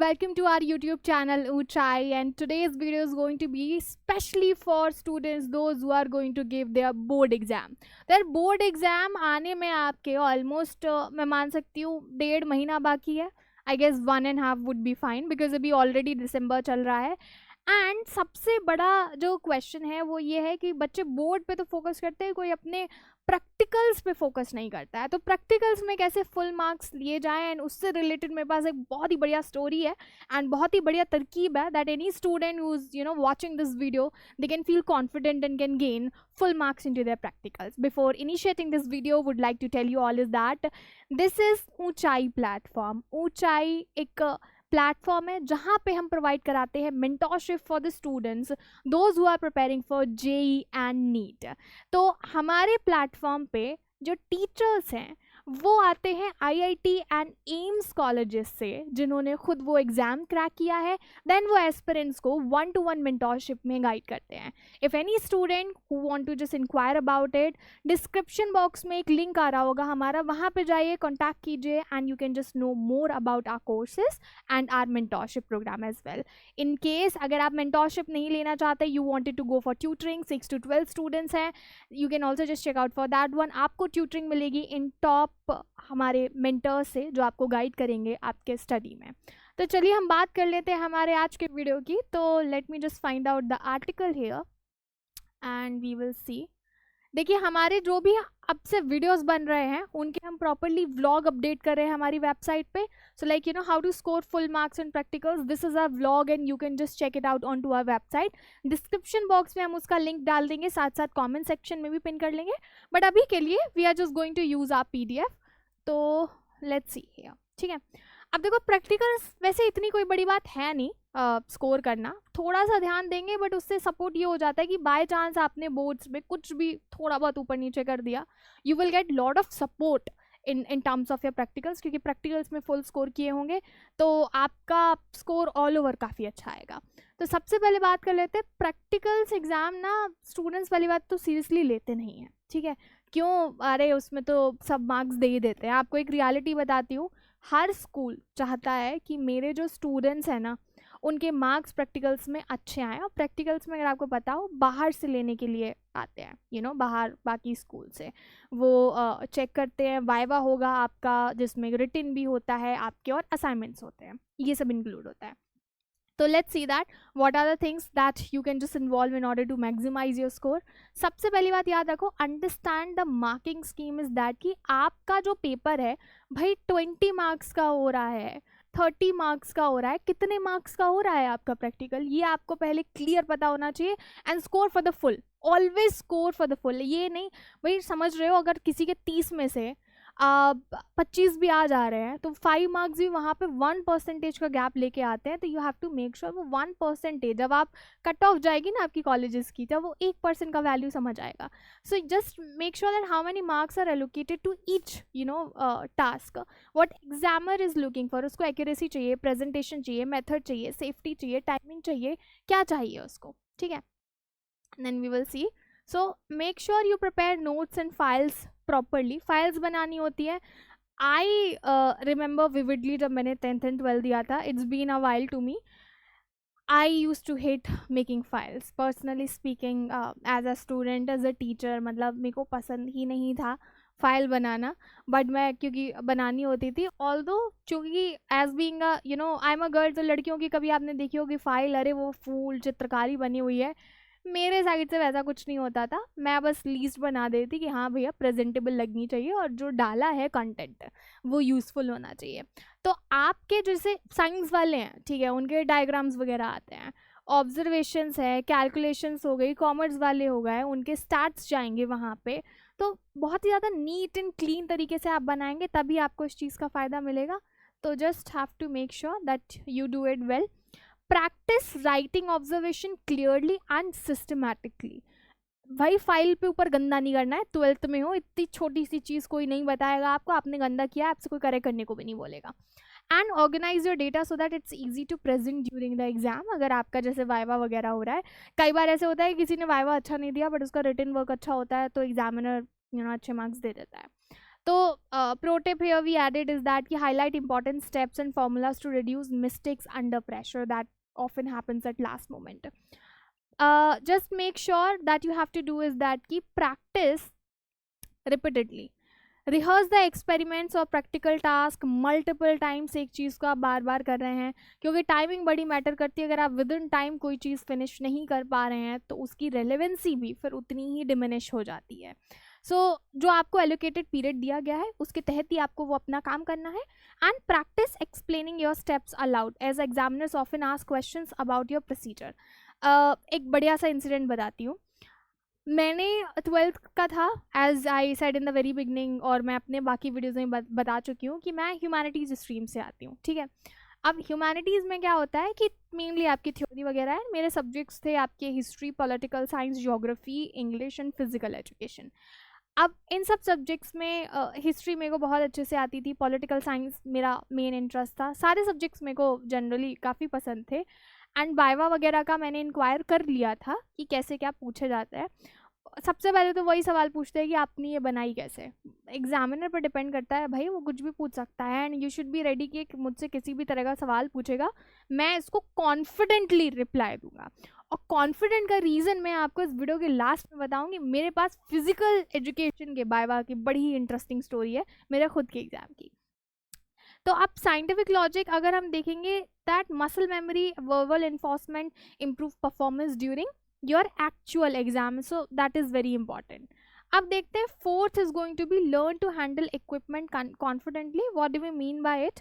welcome to our YouTube channel Uchai, and today's video is going to be specially for students those who are going to give their board exam. their board exam आने में आपके almost मैं मान सकती हूँ 1.5 महीना बाकी है. I guess 1.5 would be fine because अभी already December चल रहा है. एंड सबसे बड़ा जो क्वेश्चन है वो ये है कि बच्चे बोर्ड पे तो फोकस करते हैं, कोई अपने प्रैक्टिकल्स पे फोकस नहीं करता है. तो प्रैक्टिकल्स में कैसे फुल मार्क्स लिए जाएं, एंड उससे रिलेटेड मेरे पास एक बहुत ही बढ़िया स्टोरी है एंड बहुत ही बढ़िया तरकीब है that any student who is watching this video they can feel confident and can gain full marks into their practicals. Before initiating this video, would like to tell you all is that this is ऊंचाई platform. ऊंचाई एक platform है जहाँ पे हम provide कराते हैं mentorship for the students those who are preparing for JEE and NEET. तो हमारे प्लेटफॉर्म पे जो टीचर्स हैं वो आते हैं आईआईटी एंड एम्स कॉलेजेस से जिन्होंने खुद वो एग्ज़ाम क्रैक किया है. देन वो एस्पिरेंट्स को 1-to-1 मेंटोरशिप में गाइड करते हैं. If any student who want to just enquire about it, description box में एक लिंक आ रहा होगा हमारा, वहाँ पे जाइए, कॉन्टैक्ट कीजिए and you can just know more about our courses and our mentorship program as well. In case अगर आप मेंटोरशिप नहीं लेना चाहते, you wanted to go for tutoring, 6 to 12 students हैं, you can also just check out for that one. आपको tutoring मिलेगी in top हमारे mentors से जो आपको गाइड करेंगे आपके स्टडी में. तो चलिए हम बात कर लेते हैं हमारे आज के वीडियो की. तो let me just find out the article here and we will see. देखिए हमारे जो भी अब से वीडियोस बन रहे हैं उनके हम प्रॉपरली व्लॉग अपडेट कर रहे हैं हमारी वेबसाइट पे. So like how to score full marks in practicals, this is a vlog and you can just check it out on to our website. Description box में हम उसका लिंक डाल देंगे, साथ साथ कॉमेंट सेक्शन में भी पिन कर लेंगे. बट अभी के लिए we are just going to use our PDF. तो लेट्स सी हियर. ठीक है, अब देखो प्रैक्टिकल्स वैसे इतनी कोई बड़ी बात है नहीं स्कोर करना, थोड़ा सा ध्यान देंगे बट उससे सपोर्ट ये हो जाता है कि बाय चांस आपने बोर्ड्स में कुछ भी थोड़ा बहुत ऊपर नीचे कर दिया, you will get lot of support in terms of your practicals, क्योंकि प्रैक्टिकल्स में फुल स्कोर किए होंगे तो आपका स्कोर ऑल ओवर काफ़ी अच्छा आएगा. तो सबसे पहले बात कर लेते हैं प्रैक्टिकल्स एग्ज़ाम ना स्टूडेंट्स पहली बात तो सीरियसली लेते नहीं हैं. ठीक है, क्यों? अरे उसमें तो सब मार्क्स दे ही देते हैं. आपको एक रियलिटी बताती हूँ, हर स्कूल चाहता है कि मेरे जो स्टूडेंट्स हैं ना उनके मार्क्स प्रैक्टिकल्स में अच्छे आए. और प्रैक्टिकल्स में अगर आपको पता हो बाहर से लेने के लिए आते हैं, बाहर बाकी स्कूल से वो चेक करते हैं. वाइवा होगा आपका जिसमें रिटिन भी होता है आपके और असाइनमेंट्स होते हैं, ये सब इंक्लूड होता है. तो let's see that what are the things that you can just involve in order to maximise your score. सबसे पहली बात याद रखो, understand the marking scheme is that कि आपका जो पेपर है भाई 20 मार्क्स का हो रहा है, 30 मार्क्स का हो रहा है, कितने मार्क्स का हो रहा है आपका प्रैक्टिकल, ये आपको पहले क्लियर पता होना चाहिए. And score for the full, always score for the full. ये नहीं भाई समझ रहे हो, अगर किसी के 30 में से 25 भी आ जा रहे हैं तो 5 मार्क्स भी वहाँ पे 1% का गैप लेके आते हैं. तो you have to make sure वो 1%, जब आप कट ऑफ जाएगी ना आपकी कॉलेजेस की, तब वो 1% का वैल्यू समझ आएगा. So just make sure that how many marks are allocated to each task. What examiner is looking for, उसको एक्यूरेसी चाहिए, प्रेजेंटेशन चाहिए, मेथड चाहिए, सेफ्टी चाहिए, टाइमिंग चाहिए, क्या चाहिए उसको. ठीक है, then we will see. So make sure you prepare notes and files properly. Files बनानी होती है. आई रिमेंबर विविडली जब मैंने 10th and 12th दिया था, it's been a while to me. I use to hate making files personally speaking. As a student, as a teacher, मतलब मेरे को पसंद ही नहीं था फाइल बनाना. बट मैं क्योंकि बनानी होती थी, ऑल्दो चूँकि as being I am a girl, तो लड़कियों की कभी आपने देखी होगी फाइल, अरे वो फूल चित्रकारी बनी हुई है. मेरे साइड से वैसा कुछ नहीं होता था. मैं बस लिस्ट बना देती कि हाँ भैया प्रेजेंटेबल लगनी चाहिए और जो डाला है कंटेंट वो यूज़फुल होना चाहिए. तो आपके जैसे साइंस वाले हैं, ठीक है, उनके डायग्राम्स वगैरह आते हैं, ऑब्जर्वेशंस है, कैलकुलेशंस हो गई, कॉमर्स वाले हो गए उनके स्टैट्स जाएंगे वहाँ पे. तो बहुत ही ज़्यादा नीट एंड क्लीन तरीके से आप बनाएंगे तभी आपको इस चीज़ का फ़ायदा मिलेगा. तो just have to make sure that you do it well. Practise writing observation clearly and systematically. भाई फाइल पे ऊपर गंदा नहीं करना है. 12th में हो, इतनी छोटी सी चीज़ कोई नहीं बताएगा आपको, आपने गंदा किया आपसे कोई करेक्ट करने को भी नहीं बोलेगा. And organise your data so that it's easy to present during the exam. अगर आपका जैसे वाइवा वगैरह हो रहा है, कई बार ऐसे होता है किसी ने वाइवा अच्छा नहीं दिया बट उसका रिटन वर्क अच्छा होता है तो एग्जामिनर अच्छे मार्क्स दे देता है. तो pro tip here we added is that कि highlight important steps and formulas to reduce mistakes under pressure that often happens at last moment. Just make sure that you have to do is that कि practice repeatedly. Rehearse the experiments और practical task multiple times एक चीज़ को आप बार बार कर रहे हैं, क्योंकि timing बड़ी मैटर करती है. अगर आप विद इन टाइम कोई चीज़ फिनिश नहीं कर पा रहे हैं तो उसकी रेलेवेंसी भी फिर उतनी ही डिमिनिश हो जाती है. जो आपको एलोकेटेड पीरियड दिया गया है उसके तहत ही आपको वो अपना काम करना है. And practise explaining your steps aloud as examiners often ask questions about your procedure. एक बढ़िया सा इंसिडेंट बताती हूँ. मैंने 12th का था, as I said in the very beginning, और मैं अपने बाकी वीडियोज़ में बता चुकी हूँ कि मैं ह्यूमैनिटीज़ स्ट्रीम से आती हूँ. ठीक है, अब ह्यूमैनिटीज़ में क्या होता है कि मेनली आपकी थ्योरी वगैरह है. मेरे सब्जेक्ट्स थे आपके history, political science, geography, English and physical education. अब इन सब सब्जेक्ट्स में हिस्ट्री मेरे को बहुत अच्छे से आती थी, पॉलिटिकल साइंस मेरा मेन इंटरेस्ट था, सारे सब्जेक्ट्स मेरे को जनरली काफ़ी पसंद थे. एंड वाइवा वगैरह का मैंने इंक्वायर कर लिया था कि कैसे क्या पूछा जाता है. सबसे पहले तो वही सवाल पूछते हैं कि आपने ये बनाई कैसे. एग्जामिनर पर डिपेंड करता है भाई, वो कुछ भी पूछ सकता है. And you should be ready कि मुझसे किसी भी तरह का सवाल पूछेगा, मैं इसको कॉन्फिडेंटली रिप्लाई दूंगा. और कॉन्फिडेंट का रीज़न मैं आपको इस वीडियो के लास्ट में बताऊंगी. मेरे पास फिजिकल एजुकेशन के वाइवा की बड़ी ही इंटरेस्टिंग स्टोरी है, मेरे खुद के एग्जाम की. तो अब साइंटिफिक लॉजिक अगर हम देखेंगे, that muscle memory, verbal enforcement, improve performance during your actual exam, so that is very important. अब देखते हैं. Fourth is going to be learn to handle equipment confidently. What do we mean by it?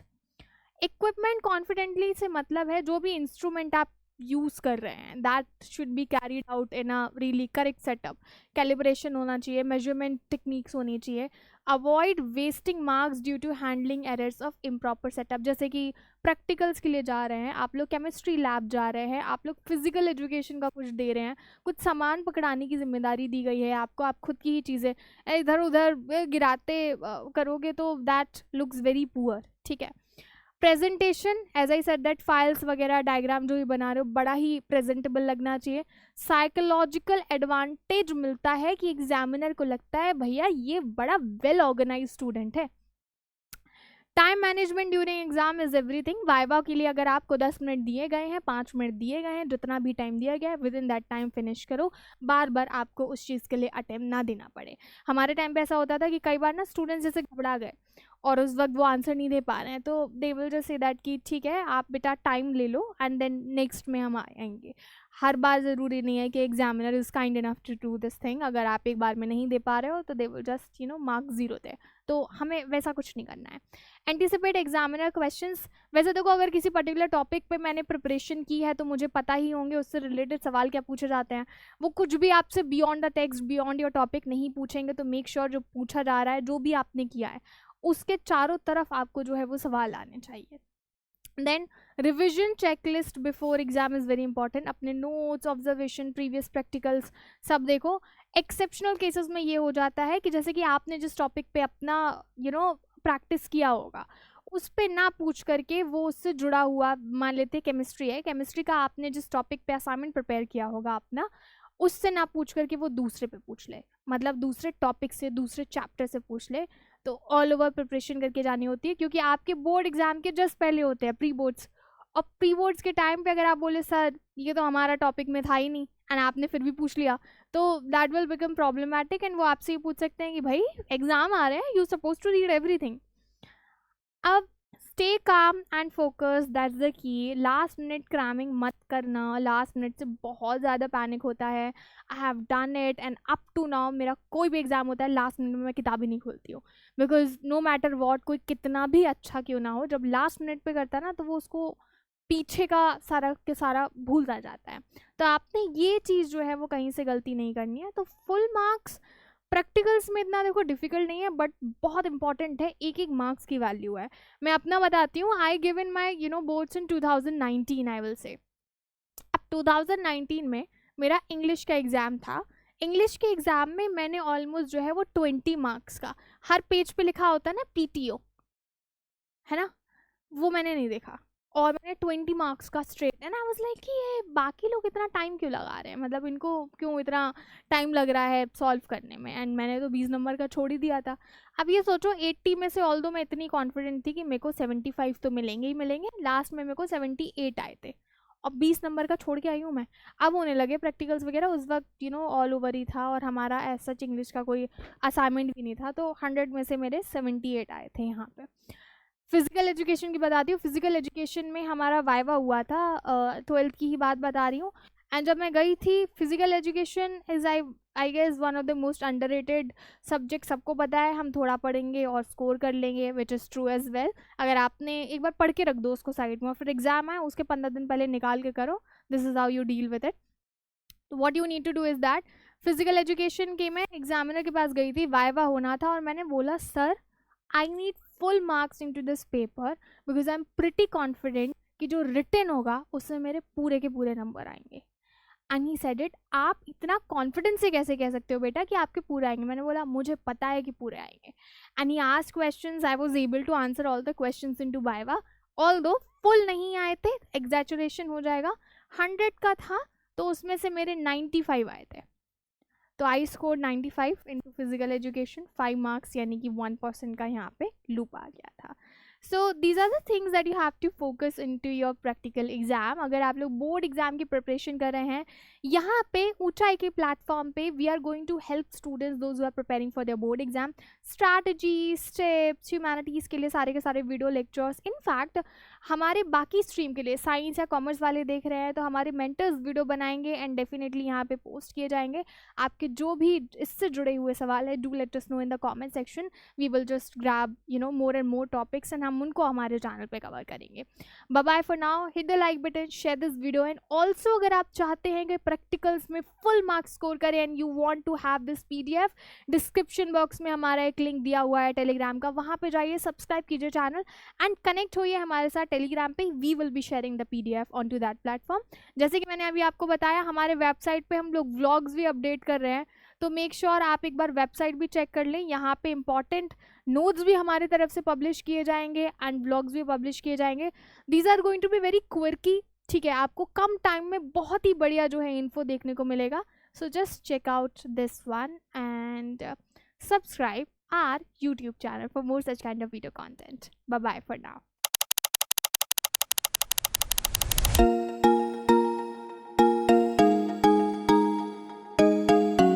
Equipment confidently से मतलब है जो भी instrument आप use कर रहे हैं, that should be carried out in a really correct setup. Calibration होना चाहिए, मेजरमेंट टेक्निक्स होनी चाहिए. Avoid wasting marks due to handling errors of improper setup. जैसे कि प्रैक्टिकल्स के लिए जा रहे हैं आप लोग, केमिस्ट्री लैब जा रहे हैं आप लोग, फिजिकल एजुकेशन का कुछ दे रहे हैं, कुछ सामान पकड़ाने की जिम्मेदारी दी गई है आपको, आप खुद की ही चीज़ें इधर उधर गिराते करोगे तो दैट लुक्स वेरी पुअर. ठीक है. Presentation, as I said that files वगैरह, डायग्राम जो भी बना रहे हो बड़ा ही प्रेजेंटेबल लगना चाहिए. साइकोलॉजिकल एडवांटेज मिलता है कि एग्जामिनर को लगता है भैया ये बड़ा वेल ऑर्गेनाइज स्टूडेंट है. Time management during exam is everything. Viva के लिए अगर आपको 10 मिनट दिए गए हैं, 5 मिनट दिए गए हैं, जितना भी टाइम दिया गया है with in that time finish करो. बार बार आपको उस चीज़ के लिए अटेम्प्ट ना देना पड़े. हमारे टाइम पे ऐसा होता था कि कई बार ना स्टूडेंट्स जैसे घबरा गए और उस वक्त वो आंसर नहीं दे पा रहे हैं, तो they will just say that कि ठीक है आप बेटा टाइम ले लो एंड देन नेक्स्ट में हम आएंगे. हर बार ज़रूरी नहीं है कि examiner is kind enough to do this thing. अगर आप एक बार में नहीं दे पा रहे हो तो दे विल जस्ट मार्क 0 दे. तो हमें वैसा कुछ नहीं करना है. Anticipate examiner questions. वैसे देखो अगर किसी पर्टिकुलर टॉपिक पे मैंने प्रिपरेशन की है तो मुझे पता ही होंगे उससे रिलेटेड सवाल क्या पूछे जाते हैं. वो कुछ भी आपसे beyond the text, beyond your topic नहीं पूछेंगे. तो मेक श्योर जो पूछा जा रहा है, जो भी आपने किया है, उसके चारों तरफ आपको जो है वो सवाल आने चाहिए. Then revision checklist before exam is very important. अपने नोट्स, ऑब्जर्वेशन, प्रीवियस प्रैक्टिकल्स सब देखो. एक्सेप्शनल केसेस में ये हो जाता है कि जैसे कि आपने जिस टॉपिक पे अपना प्रैक्टिस किया होगा उस पे ना पूछ करके वो उससे जुड़ा हुआ, मान लेते केमिस्ट्री है, केमिस्ट्री का आपने जिस टॉपिक पे असाइनमेंट प्रिपेयर किया होगा अपना, उससे ना पूछ करके वो दूसरे पे पूछ ले, मतलब दूसरे टॉपिक से, दूसरे चैप्टर से पूछ ले. तो ऑल ओवर प्रिपरेशन करके जानी होती है, क्योंकि आपके बोर्ड एग्जाम के जस्ट पहले होते हैं प्री बोर्ड्स. और प्री बोर्ड्स के टाइम पे अगर आप बोले सर ये तो हमारा टॉपिक में था ही नहीं एंड आपने फिर भी पूछ लिया, तो that will become problematic. And वो आपसे ये पूछ सकते हैं कि भाई एग्जाम आ रहे हैं, you suppose to read everything. अब stay calm and focus, that's the key. Last minute cramming मत करना. लास्ट मिनट से बहुत ज़्यादा पैनिक होता है. I have done it and up to now मेरा कोई भी एग्जाम होता है लास्ट मिनट में मैं किताब ही नहीं खोलती हूँ. बिकॉज नो मैटर वॉट, कोई कितना भी अच्छा क्यों ना हो, जब लास्ट मिनट पे करता है ना तो वो उसको पीछे का सारा के सारा भूलता जाता है. तो आपने ये चीज़ जो है वो कहीं से गलती नहीं करनी है. तो फुल मार्क्स प्रैक्टिकल्स में इतना देखो डिफिकल्ट नहीं है, बट बहुत इंपॉर्टेंट है. एक एक मार्क्स की वैल्यू है. मैं अपना बताती हूँ. I give in my boards in 2019. I will say अब 2019 में मेरा इंग्लिश का एग्ज़ाम था. इंग्लिश के एग्ज़ाम में मैंने ऑलमोस्ट जो है वो 20 मार्क्स का, हर पेज पे लिखा होता है ना PTO, है ना, वो मैंने नहीं देखा. और मैंने 20 मार्क्स का straight, and I was like कि ये बाकी लोग इतना टाइम क्यों लगा रहे हैं, मतलब इनको क्यों इतना टाइम लग रहा है सॉल्व करने में, एंड मैंने तो 20 नंबर का छोड़ ही दिया था। अब ये सोचो 80 में से, ऑल्दो मैं इतनी कॉन्फिडेंट थी कि मेरे को 75 तो मिलेंगे ही मिलेंगे, लास्ट में मेरे को 78 आए थे, और 20 नंबर का छोड़ के आई हूँ मैं। अब होने लगे प्रैक्टिकल्स वगैरह, उस वक्त ऑल ओवर ही था, और हमारा ऐसा इंग्लिश का कोई असाइनमेंट भी नहीं था, तो 100 में से मेरे 78 आए थे यहाँ पे। फिजिकल एजुकेशन की बताती हूँ। फिजिकल एजुकेशन में हमारा वाइवा हुआ था, 12th की ही बात बता रही हूँ। एंड जब मैं गई थी, physical education is I guess one of the most underrated subject. सबको पता है, हम थोड़ा पढ़ेंगे और स्कोर कर लेंगे, which is true as well. अगर आपने एक बार पढ़ के रख दो उसको साइड में, और फिर एग्जाम आए उसके 15 दिन पहले निकाल के करो, this is how you deal with it. तो what you need to do is that, physical education के मैं एग्जामिनर के पास गई थी, वाइवा होना था, और मैंने बोला sir I need full marks in to this paper because I am pretty confident कि जो रिटन होगा उसमें मेरे पूरे के पूरे नंबर आएंगे। एंड ही सेड इट, आप इतना कॉन्फिडेंस से कैसे कह सकते हो बेटा कि आपके पूरे आएंगे? मैंने बोला मुझे पता है कि पूरे आएंगे। And he asked questions, I was able to answer all the questions into viva, although full नहीं आए थे, एग्जैचुरेशन हो जाएगा। 100 का था तो उसमें से मेरे 95 आए थे, तो I score 95 into physical education, 5 marks, यानी कि 1% का यहाँ पे लूप आ गया था। So these are the things that you have to focus into your practical exam. अगर आप लोग बोर्ड एग्जाम की प्रिपरेशन कर रहे हैं, यहाँ पे ऊंचाई के प्लेटफॉर्म पे we are going to help students those who are preparing for their board exam, strategy, steps, humanities के लिए सारे के सारे वीडियो लेक्चर्स। इनफैक्ट हमारे बाकी स्ट्रीम के लिए, साइंस या कॉमर्स वाले देख रहे हैं तो हमारे मेंटर्स वीडियो बनाएंगे एंड डेफिनेटली यहाँ पे पोस्ट किए जाएंगे। आपके जो भी इससे जुड़े हुए सवाल है, do let us know in the comment section, we will just grab more and more topics and हम उनको हमारे चैनल पे कवर करेंगे। Bye bye for now, hit the like button, share this video, and also अगर आप चाहते हैं कि प्रैक्टिकल्स में फुल मार्क्स स्कोर करें and you want to have this PDF, description box में हमारा एक लिंक दिया हुआ है टेलीग्राम का, वहाँ पे जाइए, सब्सक्राइब कीजिए चैनल एंड कनेक्ट होइए हमारे साथ टेलीग्राम पे। We will be sharing the PDF on to that platform. जैसे कि मैंने अभी आपको बताया, हमारे वेबसाइट पे हम लोग व्लॉग्स भी अपडेट कर रहे हैं, तो मेक श्योर आप एक बार वेबसाइट भी चेक कर लें। यहाँ पे इंपॉर्टेंट नोट्स भी हमारी तरफ से पब्लिश किए जाएंगे एंड ब्लॉग्स भी पब्लिश किए जाएंगे। These are going to be very quickly, ठीक है, आपको कम टाइम में बहुत ही बढ़िया जो है इन्फो देखने को मिलेगा। So just check out this one and subscribe our YouTube channel for more such kind of video content. Bye bye for now.